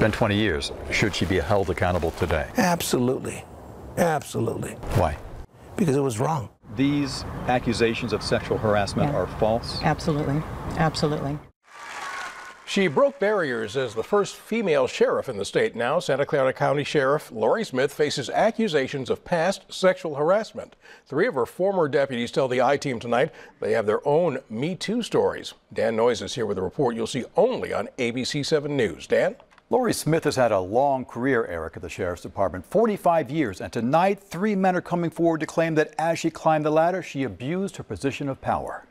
been 20 years. Should she be held accountable today? Absolutely. Absolutely. Why? Because it was wrong. These accusations of sexual harassment are false? Absolutely. Absolutely. She broke barriers as the first female sheriff in the state. Now, Santa Clara County Sheriff Laurie Smith faces accusations of past sexual harassment. 3 of her former deputies tell the I-Team tonight they have their own Me Too stories. Dan Noyes is here with a report you'll see only on ABC 7 News. Dan? Laurie Smith has had a long career, Eric, at the Sheriff's Department, 45 years. And tonight, 3 men are coming forward to claim that as she climbed the ladder, she abused her position of power.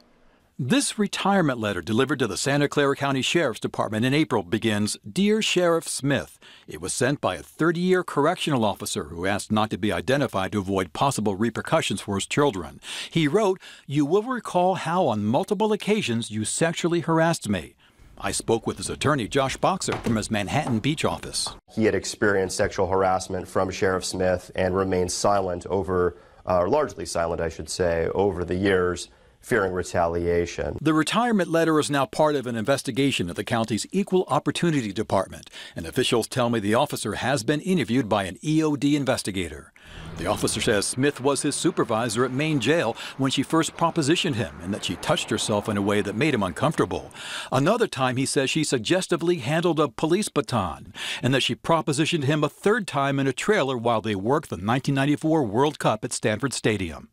This retirement letter delivered to the Santa Clara County Sheriff's Department in April begins, "Dear Sheriff Smith." It was sent by a 30-year correctional officer who asked not to be identified to avoid possible repercussions for his children. He wrote, "You will recall how on multiple occasions you sexually harassed me." I spoke with his attorney, Josh Boxer, from his Manhattan Beach office. He had experienced sexual harassment from Sheriff Smith and remained silent over, largely silent, I should say, over the years, fearing retaliation. The retirement letter is now part of an investigation at the county's Equal Opportunity Department, and officials tell me the officer has been interviewed by an EOD investigator. The officer says Smith was his supervisor at Maine Jail when she first propositioned him and that she touched herself in a way that made him uncomfortable. Another time he says she suggestively handled a police baton and that she propositioned him a 3rd time in a trailer while they worked the 1994 World Cup at Stanford Stadium.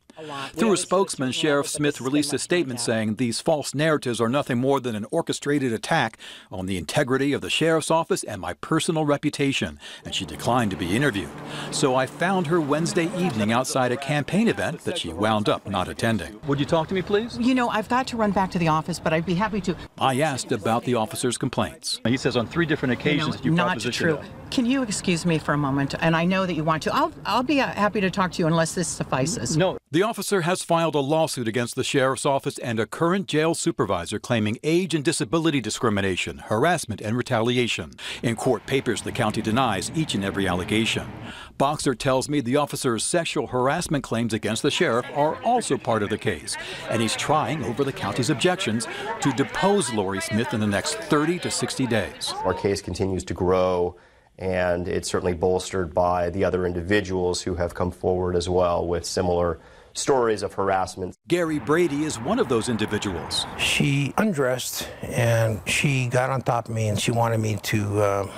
Through a spokesman, Sheriff Smith released a statement saying these false narratives are nothing more than an orchestrated attack on the integrity of the sheriff's office and my personal reputation, and she declined to be interviewed. So I found her Wednesday evening outside a campaign event that she wound up not attending. Would you talk to me, please? You know, I've got to run back to the office, but I'd be happy to. I asked about the officer's complaints. He says on 3 different occasions you not true. him. Can you excuse me for a moment? And I know that you want to. I'll be happy to talk to you unless this suffices. No. The officer has filed a lawsuit against the sheriff's office and a current jail supervisor claiming age and disability discrimination, harassment, and retaliation. In court papers, the county denies each and every allegation. Boxer tells me the officer's sexual harassment claims against the sheriff are also part of the case, and he's trying, over the county's objections, to depose Laurie Smith in the next 30 to 60 days. Our case continues to grow, and it's certainly bolstered by the other individuals who have come forward as well with similar stories of harassment. Gary Brady is one of those individuals. She undressed and she got on top of me and she wanted me to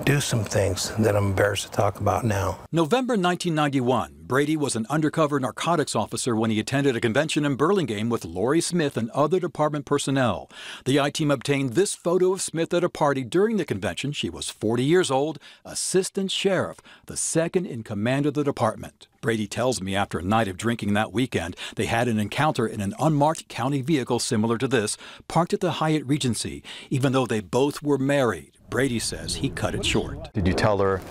do some things that I'm embarrassed to talk about now. November 1991, Brady was an undercover narcotics officer when he attended a convention in Burlingame with Laurie Smith and other department personnel. The I-Team obtained this photo of Smith at a party during the convention. She was 40 years old, assistant sheriff, the 2nd in command of the department. Brady tells me after a night of drinking that weekend, they had an encounter in an unmarked county vehicle similar to this, parked at the Hyatt Regency, even though they both were married. Brady says he cut it short. Did you tell her,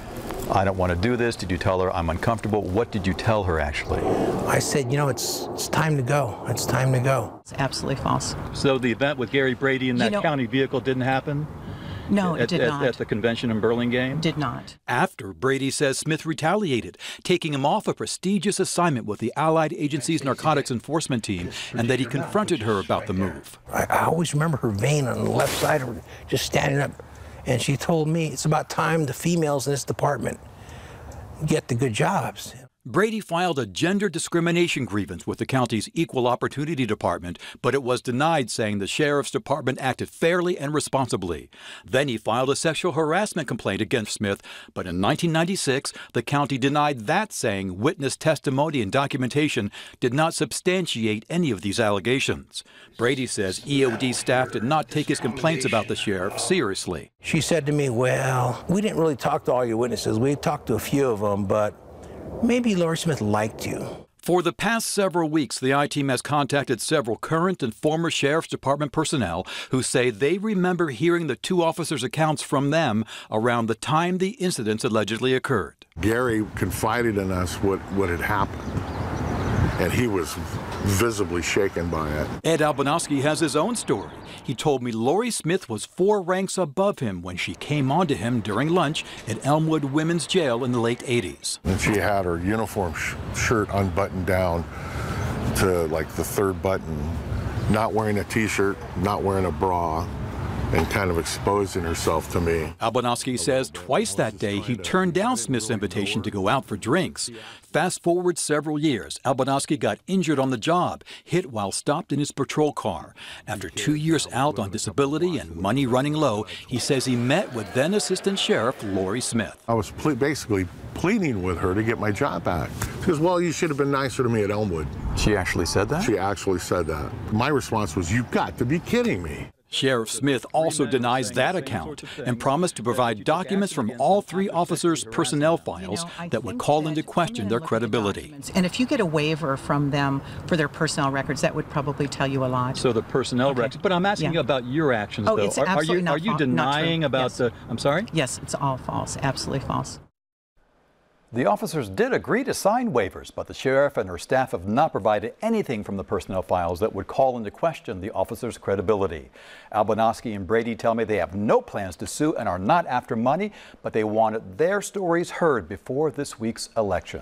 I don't want to do this? Did you tell her I'm uncomfortable? What did you tell her, actually? I said, you know, it's time to go. It's time to go. It's absolutely false. So the event with Gary Brady in that county vehicle didn't happen? No, it did not. At the convention in Burlingame? Did not. After, Brady says Smith retaliated, taking him off a prestigious assignment with the Allied Agency's narcotics enforcement team, and that he confronted her about the move. I always remember her vein on the left side of her just standing up. And she told me it's about time the females in this department get the good jobs. Brady filed a gender discrimination grievance with the county's Equal Opportunity Department, but it was denied, saying the sheriff's department acted fairly and responsibly. Then he filed a sexual harassment complaint against Smith, but in 1996, the county denied that, saying witness testimony and documentation did not substantiate any of these allegations. Brady says EOD staff did not take his complaints about the sheriff seriously. She said to me, well, we didn't really talk to all your witnesses. We talked to a few of them, but maybe Laurie Smith liked you. For the past several weeks, the I-Team has contacted several current and former Sheriff's Department personnel who say they remember hearing the 2 officers' accounts from them around the time the incidents allegedly occurred. Gary confided in us what had happened, and he was visibly shaken by it. Ed Albanowski has his own story. He told me Laurie Smith was 4 ranks above him when she came onto him during lunch at Elmwood Women's Jail in the late 80s. And she had her uniform shirt unbuttoned down to like the 3rd button, not wearing a t-shirt, not wearing a bra, and kind of exposing herself to me. Albanowski says twice that day he turned down Smith's invitation to go out for drinks. Fast forward several years, Albanowski got injured on the job, hit while stopped in his patrol car. After 2 years out on disability and money running low, he says he met with then Assistant Sheriff Laurie Smith. I was basically pleading with her to get my job back. She goes, well, you should have been nicer to me at Elmwood. She actually said that? She actually said that. My response was, you've got to be kidding me. Sheriff Smith also denies that account and promised to provide documents from all 3 officers' personnel files that would call into question their credibility. And if you get a waiver from them for their personnel records, that would probably tell you a lot. So the personnel records, but I'm asking you about your actions, though. It's absolutely are you denying about the, I'm sorry? Yes, it's all false, absolutely false. The officers did agree to sign waivers, but the sheriff and her staff have not provided anything from the personnel files that would call into question the officers' credibility. Albanowski and Brady tell me they have no plans to sue and are not after money, but they wanted their stories heard before this week's election.